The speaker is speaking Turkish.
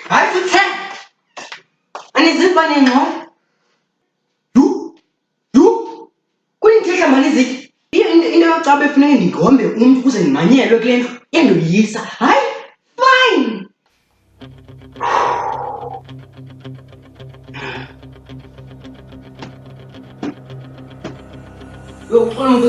Hayi futhe anizifane ngqo yhu kunithehla mani ziki into yokucaba efuneke ndigombe umntu ukuze ndimanyelwe kule ndlu yandoyisa hayi fine yo uxolo mntu